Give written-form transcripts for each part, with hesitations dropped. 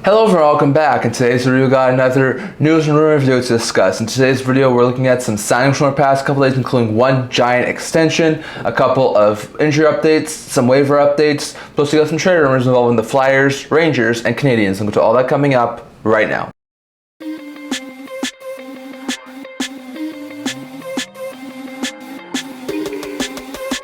Hello everyone, welcome back. In today's video we got another news and rumor video to discuss. In today's video we're looking at some signings from the past couple days, including one giant extension, a couple of injury updates, some waiver updates, plus we got some trade rumors involving the Flyers, Rangers, and Canadiens. And we'll get to all that coming up right now.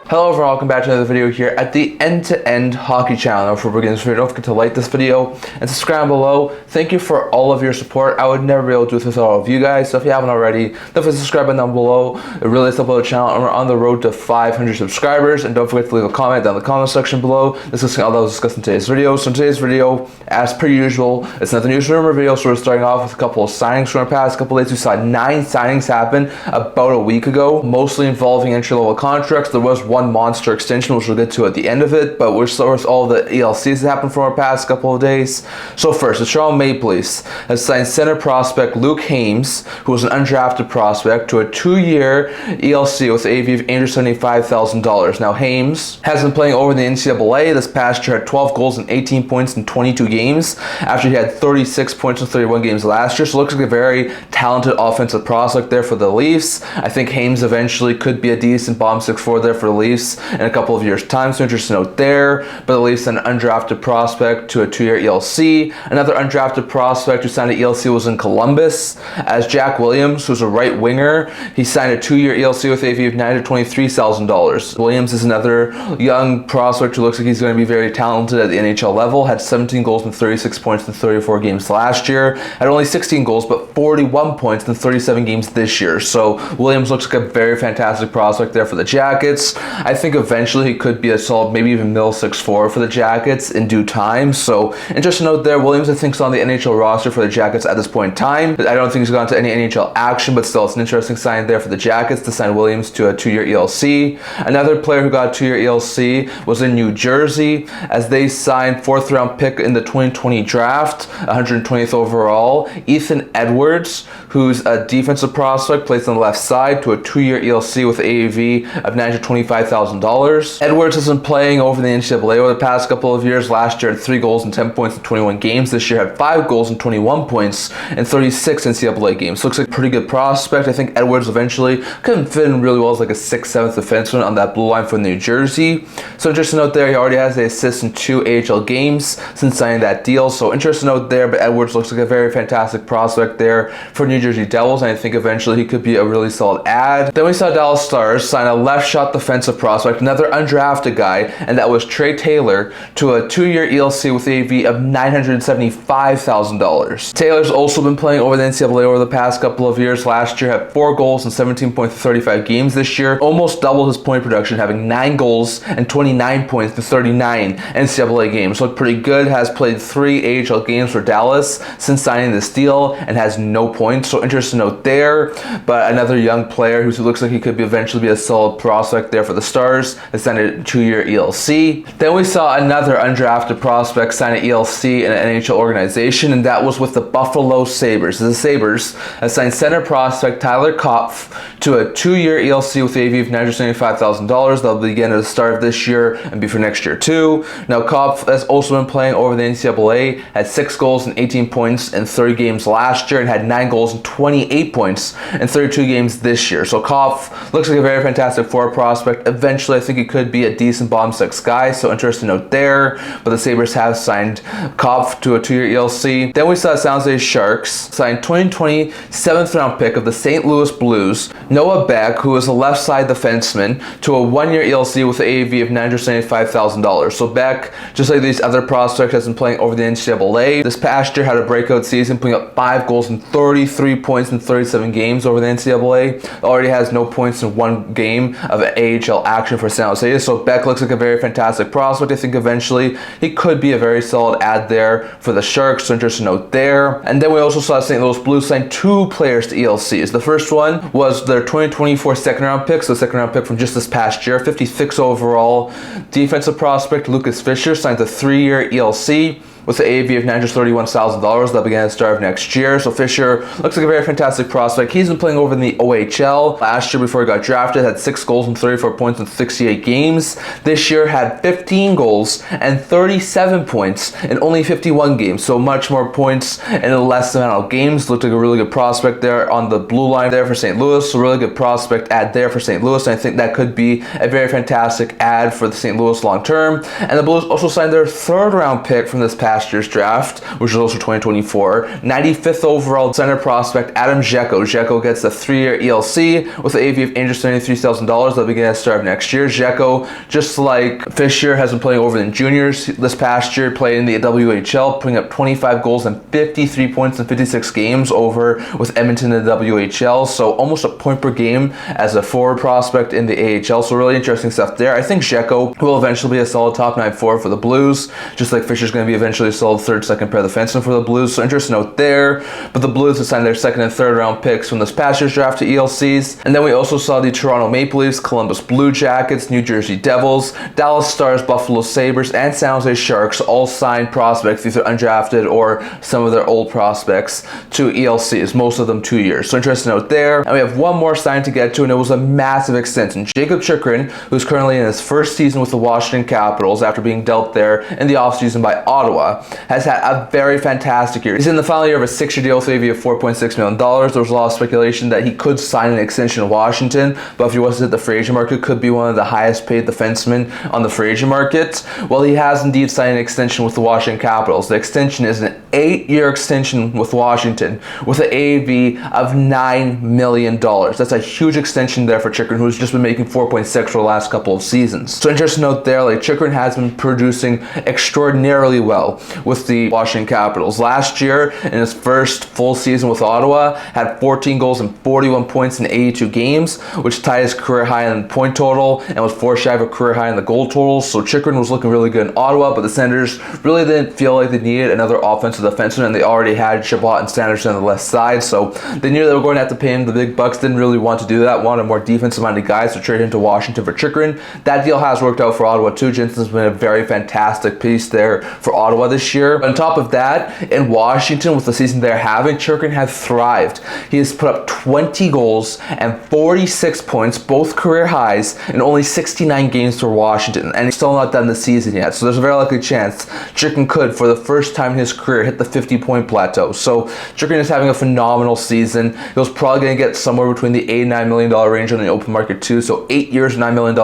Hello everyone, welcome back to another video here at the End-to-End Hockey channel. Before we begin this video, don't forget to like this video and subscribe below. Thank you for all of your support. I would never be able to do this without all of you guys, so if you haven't already, definitely subscribe down below. It really helps support the channel, and we're on the road to 500 subscribers. And don't forget to leave a comment down in the comment section below discussing all that was discussed in today's video. So in today's video, as per usual, it's another news rumor video, so we're starting off with a couple of signings from our past couple days. We saw 9 signings happen about a week ago, mostly involving entry-level contracts. There was one monster extension, which we'll get to at the end of it, but we're still with all the ELCs that happened from our past couple of days. So first, the Toronto Maple Leafs has signed center prospect Luke Hughes, who was an undrafted prospect, to a 2-year ELC with an AV of $875,000. Now, Hughes has been playing over the NCAA. This past year had 12 goals and 18 points in 22 games, after he had 36 points in 31 games last year. So it looks like a very talented offensive prospect there for the Leafs. I think Hughes eventually could be a decent bottom 6-4 there for the Leafs in a couple of years' time, so interesting note there. But the Leafs an undrafted prospect to a 2-year ELC. Another undrafted prospect who signed an ELC was in Columbus as Jack Williams, who's a right winger. He signed a 2-year ELC with AV of $923,000. Williams is another young prospect who looks like he's going to be very talented at the NHL level. Had 17 goals and 36 points in 34 games last year. Had only 16 goals but 41 points in 37 games this year. So Williams looks like a very fantastic prospect there for the Jackets. I think eventually he could be a solid, maybe even middle 6-4 for the Jackets in due time. So interesting note there. Williams, I think, is on the NHL roster for the Jackets at this point in time. I don't think he's gone to any NHL action, but still it's an interesting sign there for the Jackets to sign Williams to a 2-year ELC. Another player who got a 2-year ELC was in New Jersey as they signed 4th round pick in the 2020 draft, 120th overall, Ethan Edwards, who's a defensive prospect, plays on the left side, to a 2-year ELC with an AAV of $925,000. Edwards has been playing over the NCAA over the past couple of years. Last year had 3 goals and 10 points in 21 games. This year had 5 goals and 21 points in 36 NCAA games. Looks like a pretty good prospect. I think Edwards eventually could fit in really well as like a 6th, 7th defenseman on that blue line for New Jersey. So interesting note there, he already has the assist in 2 AHL games since signing that deal. So interesting note there, but Edwards looks like a very fantastic prospect there for New Jersey Devils, and I think eventually he could be a really solid add. Then we saw Dallas Stars sign a left shot defensive prospect, another undrafted guy, and that was Trey Taylor, to a 2-year ELC with an AV of $975,000. Taylor's also been playing over the NCAA over the past couple of years. Last year had 4 goals and 17 points in 35 games. This year almost doubled his point production, having 9 goals and 29 points in 39 NCAA games. Looked pretty good. Has played 3 AHL games for Dallas since signing this deal and has no points. So interesting note there. But another young player who looks like he could eventually be a solid prospect there for the Stars. Has signed a 2-year ELC. Then we saw another undrafted prospect sign an ELC in an NHL organization, and that was with the Buffalo Sabres. The Sabres has signed center prospect Tyler Kopf to a 2-year ELC with AV of $975,000. That'll begin at the start of this year and be for next year too. Now Kopf has also been playing over the NCAA, had 6 goals and 18 points in 30 games last year, and had 9 goals and 28 points in 32 games this year. So Kopf looks like a very fantastic forward prospect. Eventually I think he could be a decent bottom 6 guy, so interesting note there. But the Sabres have signed Kopf to a 2-year ELC. Then we saw San Jose Sharks signed 2020 7th round pick of the St. Louis Blues, Noah Beck, who is a left side defenseman, to a 1-year ELC with an AAV of $975,000. So Beck, just like these other prospects, has been playing over the NCAA. This past year had a breakout season, putting up 5 goals and 33 points in 37 games over the NCAA. Already has no points in 1 game of AHL action for San Jose. So Beck looks like a very fantastic prospect. I think eventually he could be a very solid add there for the Sharks, so interesting note there. And then we also saw St. Louis Blues sign 2 players to ELCs. The first one was their 2024 2nd round pick, so 2nd round pick from just this past year, 56 overall defensive prospect Lucas Fischer signed a 3-year ELC. with the AAV of $931,000 that began at the start of next year. So Fisher looks like a very fantastic prospect. He's been playing over in the OHL. Last year, before he got drafted, had 6 goals and 34 points in 68 games. This year had 15 goals and 37 points in only 51 games. So much more points in a less amount of games. Looked like a really good prospect there on the blue line there for St. Louis. So really good prospect add there for St. Louis. And I think that could be a very fantastic add for the St. Louis long term. And the Blues also signed their 3rd round pick from this past year's draft, which is also 2024. 95th overall center prospect Adam Dzeko. Dzeko gets a 3-year ELC with an AV of $873,000 that begins at the start of next year. Dzeko, just like Fisher, has been playing over in juniors this past year, played in the WHL, putting up 25 goals and 53 points in 56 games over with Edmonton in the WHL. So almost a point per game as a forward prospect in the AHL. So really interesting stuff there. I think Dzeko will eventually be a solid top 9 forward for the Blues, just like Fisher's going to be eventually a solid 3rd, 2nd pair defenseman for the Blues. So interesting note there. But the Blues have signed their 2nd and 3rd round picks from this past year's draft to ELCs. And then we also saw the Toronto Maple Leafs, Columbus Blue Jackets, New Jersey Devils, Dallas Stars, Buffalo Sabres, and San Jose Sharks all signed prospects, either undrafted or some of their old prospects, to ELCs, most of them 2 years. So interesting note there. And we have one more sign to get to, and it was a massive extension. Jacob Chychrun, who's currently in his 1st season with the Washington Capitals after being dealt there in the offseason by Ottawa, has had a very fantastic year. He's in the final year of a 6-year deal with an AV of $4.6 million. There was a lot of speculation that he could sign an extension in Washington, but if he was at the free agent market, could be one of the highest paid defensemen on the free agent market. Well, he has indeed signed an extension with the Washington Capitals. The extension is an 8-year extension with Washington with an AAV of $9 million. That's a huge extension there for Chychrun, who's just been making 4.6 for the last couple of seasons. So interesting note there, like Chychrun has been producing extraordinarily well with the Washington Capitals. Last year, in his 1st full season with Ottawa, had 14 goals and 41 points in 82 games, which tied his career high in point total and was 4 shy of a career high in the goal total. So Chychrun was looking really good in Ottawa, but the Senators really didn't feel like they needed another offensive defenseman, and they already had Chabot and Sanderson on the left side, so they knew they were going to have to pay him the big bucks. Didn't really want to do that, wanted more defensive-minded guys to trade him to Washington for Chychrun. That deal has worked out for Ottawa too. Jensen's been a very fantastic piece there for Ottawa this year. On top of that, in Washington, with the season they're having, Chychrun has thrived. He has put up 20 goals and 46 points, both career highs, in only 69 games for Washington, and he's still not done the season yet. So there's a very likely chance Chychrun could, for the first time in his career, hit the 50-point plateau. So Chychrun is having a phenomenal season. He was probably going to get somewhere between the $8 and $9 million range on the open market too. So 8 years, $9 million.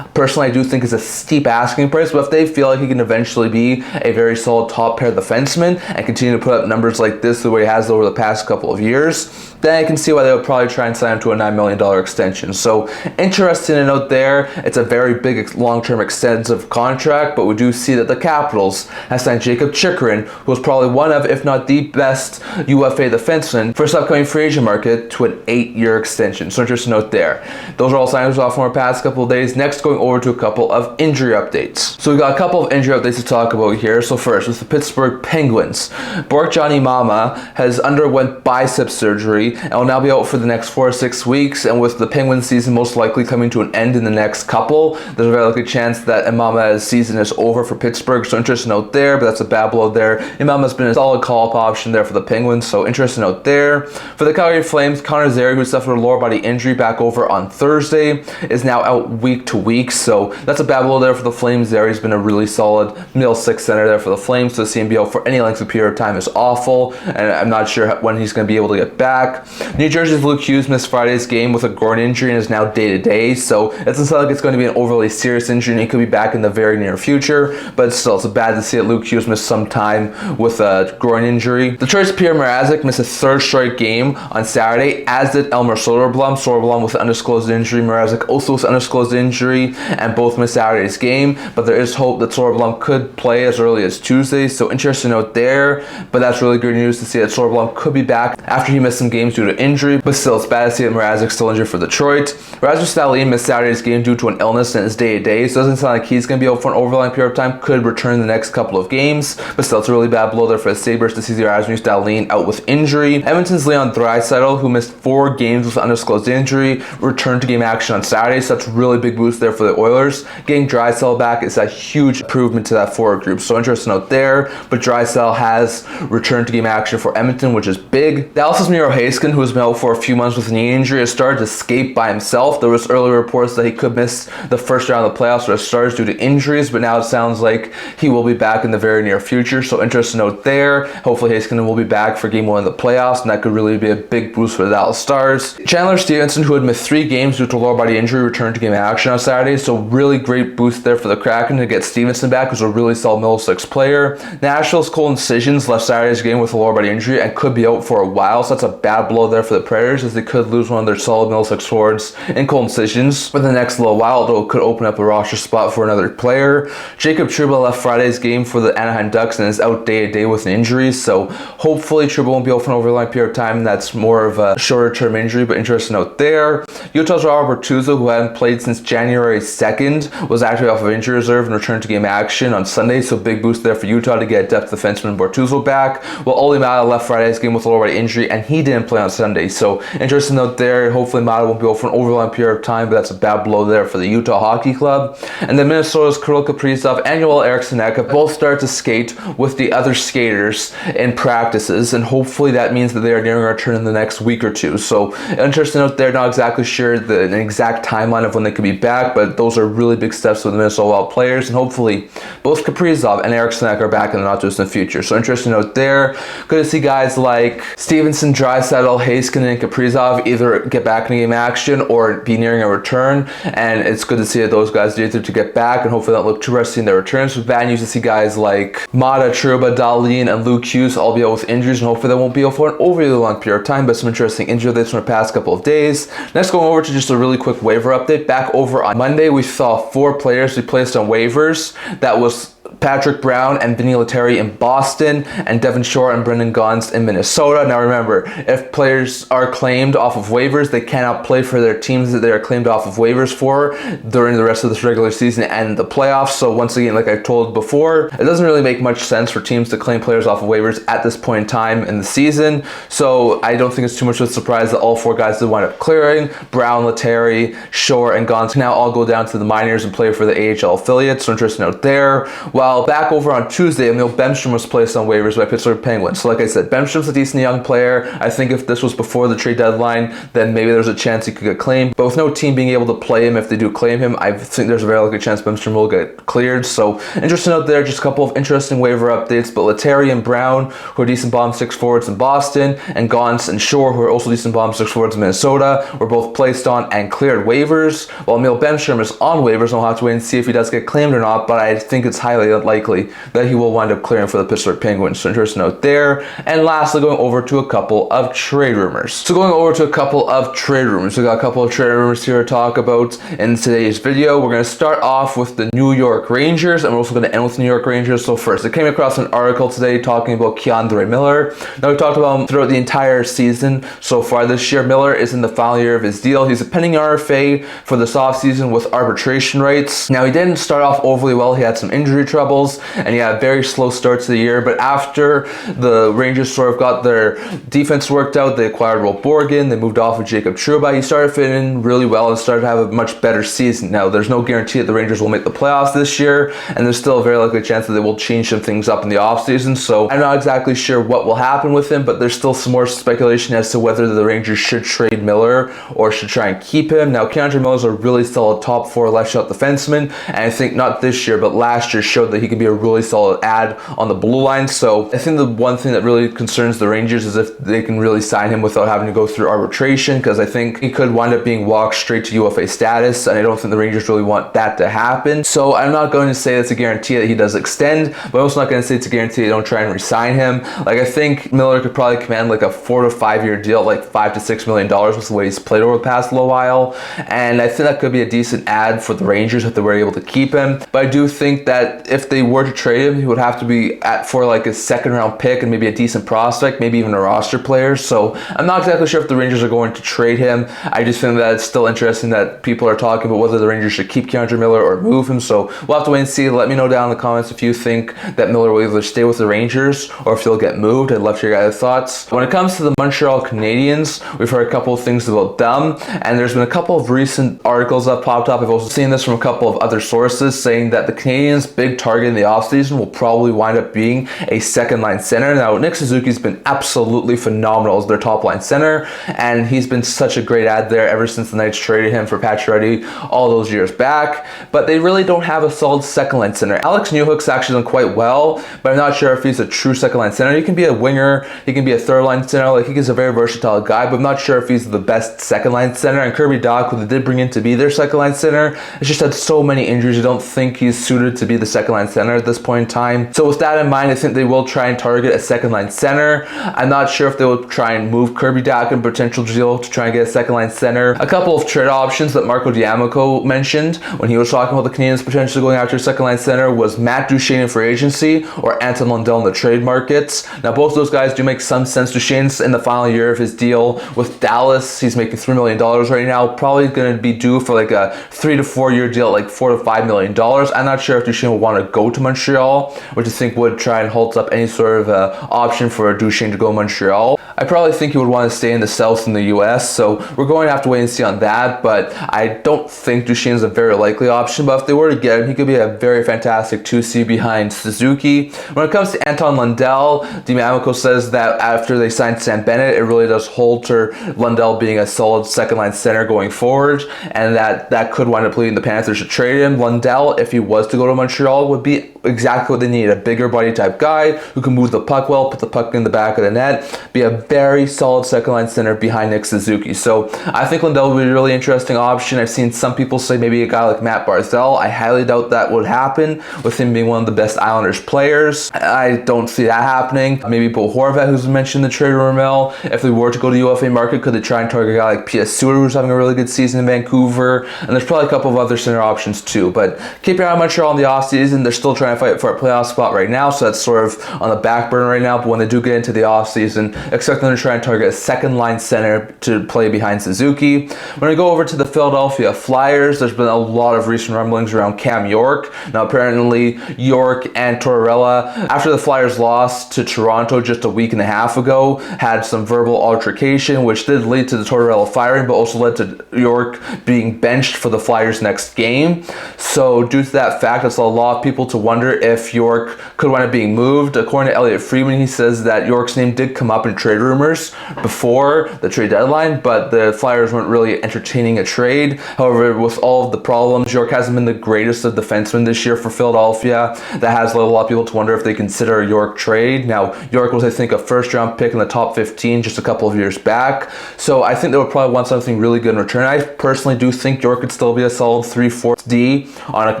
Personally, I do think is a steep asking price, but if they feel like he can eventually be a very solid top pair defenseman and continue to put up numbers like this the way he has over the past couple of years, then I can see why they would probably try and sign him to a $9 million extension. So interesting to note there. It's a very big long-term extensive contract, but we do see that the Capitals have signed Jacob Chychrun, who is probably one of, if not the best UFA defenseman for this upcoming free agent market, to an 8-year extension. So interesting to note there. Those are all signings off from our past couple of days. Next, going over to a couple of injury updates. So we got a couple of injury updates to talk about here. So first, with the Pittsburgh Penguins, Bork-Johnny Maatta has underwent bicep surgery and will now be out for the next 4 to 6 weeks. And with the Penguins season most likely coming to an end in the next couple, there's a very likely chance that Maatta's season is over for Pittsburgh. So interesting note there, but that's a bad blow there. Maatta's been a solid call-up option there for the Penguins, so interesting note there. For the Calgary Flames, Connor Zary, who suffered a lower body injury back over on Thursday, is now out week to week, so that's a bad blow there for the Flames. Zary's been a really solid middle six center there for the Flames, so to see him be out for any length of period of time is awful, and I'm not sure when he's going to be able to get back. New Jersey's Luke Hughes missed Friday's game with a groin injury and is now day-to-day, so it doesn't sound like it's going to be an overly serious injury, and he could be back in the very near future, but still, it's bad to see that Luke Hughes missed some time with a groin injury. Detroit's Pierre Mrazek missed a 3rd straight game on Saturday, as did Elmer Soderblom. Soderblom with an undisclosed injury, Mrazek also with an undisclosed injury, and both missed Saturday's game, but there is hope that Soderblom could play as early as Tuesday, so interesting note there, but that's really good news to see that Soderblom could be back after he missed some games due to injury, but still, it's bad to see that Mrazek's still injured for Detroit. Rasmus Dahlin missed Saturday's game due to an illness and is day-to-day, so it doesn't sound like he's going to be out for an overlying period of time, could return the next couple of games, but still, it's a really bad blow there for the Sabres to see Rasmus Dahlin out with injury. Edmonton's Leon Draisaitl, who missed 4 games with an undisclosed injury, returned to game action on Saturday, so that's a really big boost there for the Oilers. Getting Draisaitl back is a huge improvement to that forward group, so interesting note there, but Draisaitl has returned to game action for Edmonton, which is big. Dallas' Heiskanen, who has been out for a few months with a knee injury, has started to skate by himself. There was earlier reports that he could miss the first round of the playoffs or stars due to injuries, but now it sounds like he will be back in the very near future, so interesting note there. Hopefully Heiskanen will be back for game 1 of the playoffs, and that could really be a big boost for the Dallas Stars. Stephenson, who had missed 3 games due to lower body injury, returned to game action on Saturday, so really great boost there for the Kraken to get Stephenson back, who's a really solid middle 6 player. Nashville's Cole Incisions left Saturday's game with a lower body injury and could be out for a while, so that's a bad blow there for the Predators, as they could lose one of their solid middle 6 forwards in Cole Incisions for the next little while, though it could open up a roster spot for another player. Jacob Trouba left Friday's game for the Anaheim Ducks and is out day to day with an injury, so hopefully Trouba won't be out for an overlong period of time. That's more of a shorter term injury, but interesting note there. Utah's Robert Bortuzzo, who hadn't played since January 2nd, was actually off of injury reserve and returned to game action on Sunday, so big boost there for Utah to get depth defenseman Bortuzzo back. Well, Maatta left Friday's game with a lower body injury and he didn't play on Sunday, so interesting note there. Hopefully Maatta won't be out for an overlong period of time, but that's a bad blow there for the Utah Hockey Club. And then Minnesota's Kirill Kaprizov and Joel Eriksson both start to skate with the other skaters in practices, and hopefully that means that they are nearing a return in the next week or two. So interesting note there, not exactly sure an exact timeline of when they could be back, but those are really big steps for the Minnesota Wild players, and hopefully both Kaprizov and Eriksson are back in the not too distant future. So interesting note there. Good to see guys like Stephenson, Draisaitl, Heiskanen, and Kaprizov either get back in game action or be nearing a return, and it's good to see that those guys do to get back, and hopefully not look too rusty in their returns. With bad news to see guys like Maatta, Trouba, Dahlin, and Luke Hughes all be out with injuries, and hopefully they won't be out for an overly long period of time, but some interesting injury updates from the past couple of days. Next, going over to just a really quick waiver update. Back over on Monday, we saw 4 players be placed on waivers. That was Patrick Brown and Vinny Letteri in Boston, and Devin Shore and Shore and Gaunce in Minnesota. Now remember, if players are claimed off of waivers, they cannot play for their teams that they are claimed off of waivers for during the rest of this regular season and the playoffs. So once again, like I told before, it doesn't really make much sense for teams to claim players off of waivers at this point in time in the season. So I don't think it's too much of a surprise that all 4 guys did wind up clearing. Brown, Letteri, Shore, and Gaunce now all go down to the minors and play for the AHL affiliates. So interesting note there. While back over on Tuesday, Bemstrom was placed on waivers by Pittsburgh Penguins. So like I said, Bemstrom's a decent young player. I think if this was before the trade deadline, then maybe there's a chance he could get claimed. But with no team being able to play him, if they do claim him, I think there's a very likely chance Bemstrom will get cleared. So interesting note there, just a couple of interesting waiver updates. But Letteri and Brown, who are decent bottom 6 forwards in Boston, and Gaunce and Shore, who are also decent bottom 6 forwards in Minnesota, were both placed on and cleared waivers. While Bemstrom is on waivers, and we'll have to wait and see if he does get claimed or not, but I think it's highly unlikely that he will wind up clearing for the Pittsburgh Penguins. So interesting note there. And lastly, going over to a couple of trade rumors. So going over to a couple of trade rumors. We got a couple of trade rumors here to talk about in today's video. We're going to start off with the New York Rangers, and we're also going to end with the New York Rangers. So first, I came across an article today talking about Miller. Now we talked about him throughout the entire season so far this year. Miller is in the final year of his deal. He's a pending RFA for this offseason with arbitration rights. Now he didn't start off overly well. He had some injury troubles, and he had a very slow start to the year, but after the Rangers sort of got their defense worked out, they acquired Will Borgen, they moved off of Jacob Chychrun. He started fitting in really well and started to have a much better season. Now, there's no guarantee that the Rangers will make the playoffs this year, and there's still a very likely chance that they will change some things up in the offseason, so I'm not exactly sure what will happen with him, but there's still some more speculation as to whether the Rangers should trade Miller or should try and keep him. Now, Miller's a really solid top 4 left shot defenseman, and I think not this year, but last year showed that he can be a really solid add on the blue line. So I think the one thing that really concerns the Rangers is if they can really sign him without having to go through arbitration, because I think he could wind up being walked straight to UFA status, and I don't think the Rangers really want that to happen. So I'm not going to say it's a guarantee that he does extend, but I'm also not going to say it's a guarantee they don't try and re-sign him. Like, I think Miller could probably command like a 4 to 5 year deal, like $5 to $6 million with the way he's played over the past little while, and I think that could be a decent add for the Rangers if they were able to keep him. But I do think that if they were to trade him, he would have to be at for like a 2nd round pick and maybe a decent prospect, maybe even a roster player. So I'm not exactly sure if the Rangers are going to trade him. I just think that it's still interesting that people are talking about whether the Rangers should keep Miller or move him. So we'll have to wait and see. Let me know down in the comments if you think that Miller will either stay with the Rangers or if he'll get moved. I'd love to hear your guys' thoughts. When it comes to the Montreal Canadiens, we've heard a couple of things about them, and there's been a couple of recent articles that popped up. I've also seen this from a couple of other sources saying that the Canadiens' big big target in the offseason will probably wind up being a second line center. Now, Nick Suzuki's been absolutely phenomenal as their top line center, and he's been such a great add there ever since the Knights traded him for Pacioretty all those years back. But they really don't have a solid second line center. Alex Newhook's actually done quite well, but I'm not sure if he's a true second line center. He can be a winger, he can be a third line center, like he's a very versatile guy, but I'm not sure if he's the best second line center. And Kirby Dach, who they did bring in to be their second line center, has just had so many injuries. I don't think he's suited to be the second line center at this point in time. So with that in mind, I think they will try and target a second line center. I'm not sure if they will try and move Kirby Dach in potential deal to try and get a second line center. A couple of trade options that Marco D'Amico mentioned when he was talking about the Canadiens potentially going after a second line center was Matt Duchene in free agency or Anton Lundell in the trade markets. Now both of those guys do make some sense. Duchene's in the final year of his deal with Dallas. He's making $3 million right now. Probably going to be due for like a 3 to 4 year deal, like $4 to $5 million. I'm not sure if Duchene will want to go to Montreal, which I think would try and halt up any sort of option for Duchene to go to Montreal. I probably think he would want to stay in the South in the US, so we're going to have to wait and see on that, but I don't think Duchene is a very likely option. But if they were to get him, he could be a very fantastic 2C behind Suzuki. When it comes to Anton Lundell, D'Amico says that after they signed Sam Bennett, it really does alter Lundell being a solid second line center going forward, and that could wind up leading the Panthers to trade him. Lundell, if he was to go to Montreal, would be exactly what they need, a bigger body type guy who can move the puck well, put the puck in the back of the net, be a very solid second line center behind Nick Suzuki. So I think Lundell would be a really interesting option. I've seen some people say maybe a guy like Matt Barzal. I highly doubt that would happen with him being one of the best Islanders players. I don't see that happening. Maybe Bo Horvat, who's mentioned in the trade rumor mill. If they were to go to UFA market, could they try and target a guy like P.S. Suter, who's having a really good season in Vancouver? And there's probably a couple of other center options too. But keep your eye on Montreal in the offseason. They're still trying to fight for a playoff spot right now, so that's sort of on the back burner right now. But when they do get into the offseason, expect them to try and target a second line center to play behind Suzuki. When we go over to the Philadelphia Flyers, there's been a lot of recent rumblings around Cam York. Now apparently York and Tortorella, after the Flyers lost to Toronto just a week and a half ago, had some verbal altercation, which did lead to the Tortorella firing, but also led to York being benched for the Flyers next game. So due to that fact, that's a lot of people to wonder if York could wind up being moved. According to Elliot Friedman, he says that York's name did come up in trade rumors before the trade deadline, but the Flyers weren't really entertaining a trade. However, with all of the problems, York hasn't been the greatest of defensemen this year for Philadelphia. That has led a lot of people to wonder if they consider a York trade. Now, York was, I think, a first-round pick in the top 15 just a couple of years back, so I think they would probably want something really good in return. I personally do think York could still be a solid 3-4 D on a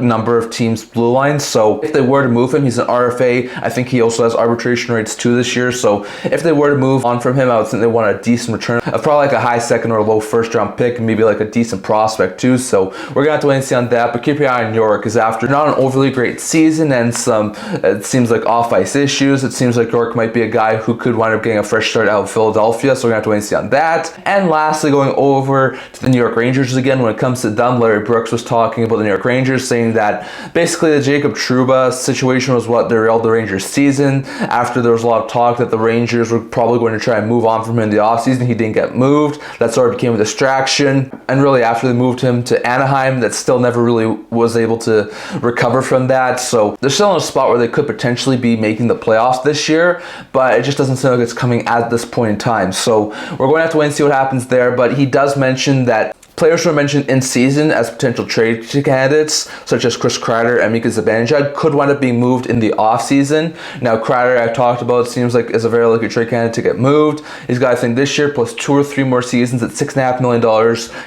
number of teams' blue lines, so if they were to move him, he's an RFA. I think he also has arbitration rates too this year, so if they were to move on from him, I would think they want a decent return of probably like a high second or low first round pick, and maybe like a decent prospect too. So we're gonna have to wait and see on that, but keep your eye on York, because after not an overly great season and some, it seems like off ice issues, it seems like York might be a guy who could wind up getting a fresh start out of Philadelphia, so we're gonna have to wait and see on that. And lastly, going over to the New York Rangers again, when it comes to them, Larry Brooks was talking about the New York Rangers, saying that basically the Jacob Trouba situation was what derailed the Rangers season. After there was a lot of talk that the Rangers were probably going to try and move on from him in the offseason, he didn't get moved. That sort of became a distraction, and really after they moved him to Anaheim, that still never really was able to recover from that. So they're still in a spot where they could potentially be making the playoffs this year, but it just doesn't seem like it's coming at this point in time. So we're going to have to wait and see what happens there, but he does mention that players who are mentioned in season as potential trade candidates, such as Chris Kreider and Mika Zibanejad, could wind up being moved in the offseason. Now, Kreider, I've talked about, seems like is a very likely trade candidate to get moved. He's got, I think, this year plus 2 or 3 more seasons at $6.5 million.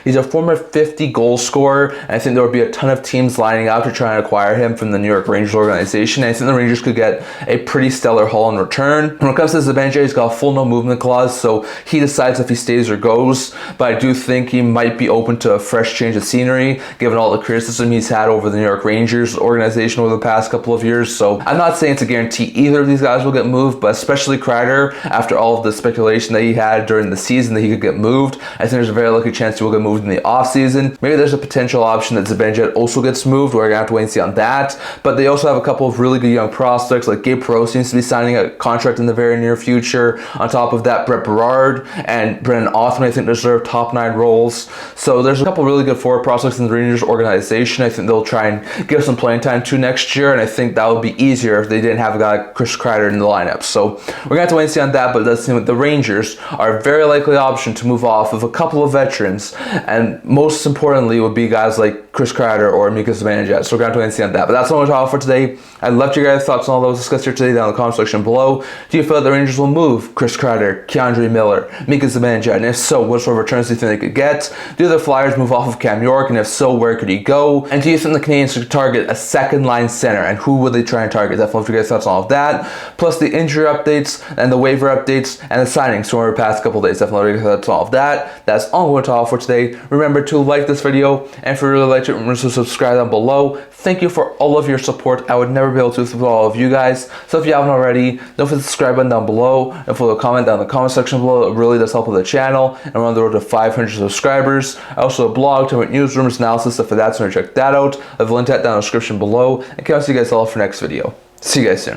He's a former 50 goal scorer, and I think there would be a ton of teams lining up to try and acquire him from the New York Rangers organization. And I think the Rangers could get a pretty stellar haul in return. When it comes to Zibanejad, he's got a full no movement clause, so he decides if he stays or goes, but I do think he might be open to a fresh change of scenery, given all the criticism he's had over the New York Rangers organization over the past couple of years. So I'm not saying it's a guarantee either of these guys will get moved, but especially Kreider, after all of the speculation that he had during the season that he could get moved, I think there's a very likely chance he will get moved in the offseason. Maybe there's a potential option that Zibanejad also gets moved. We're going to have to wait and see on that. But they also have a couple of really good young prospects, like Gabe Perreault seems to be signing a contract in the very near future. On top of that, Brett Berard and Brennan Othman, I think, deserve top 9 roles. So there's a couple really good forward prospects in the Rangers organization. I think they'll try and give some playing time to next year, and I think that would be easier if they didn't have a guy like Chris Kreider in the lineup. So we're going to have to wait and see on that, but it does seem like the Rangers are a very likely option to move off of a couple of veterans, and most importantly would be guys like Chris Kreider or Mika Zibanejad. So we're going to have to wait and see on that. But that's all we're talking for today. I'd love to hear your guys' thoughts on all those discussed here today down in the comment section below. Do you feel that the Rangers will move Chris Kreider, K.Miller, Mika Zibanejad? And if so, what sort of returns do you think they could get? Do the Flyers move off of Cam York? And if so, where could he go? And do you think the Canadiens should target a second-line center? And who would they try and target? Definitely love to hear your guys' thoughts on all of that. Plus the injury updates and the waiver updates and the signings from over the past couple days. Definitely love to hear your thoughts on all of that. That's all we're talking for today. Remember to like this video, and if you really liked it, remember to subscribe down below. Thank you for all of your support. I would never be able to do this with all of you guys. So if you haven't already, don't forget the subscribe button down below, and for the comment down in the comment section below. It really does help with the channel, and we're on the road to 500 subscribers. I also have a blog to news, rumors, analysis, stuff like that, so check that out. I've linked that down in the description below, and can't see you guys all for next video. See you guys soon.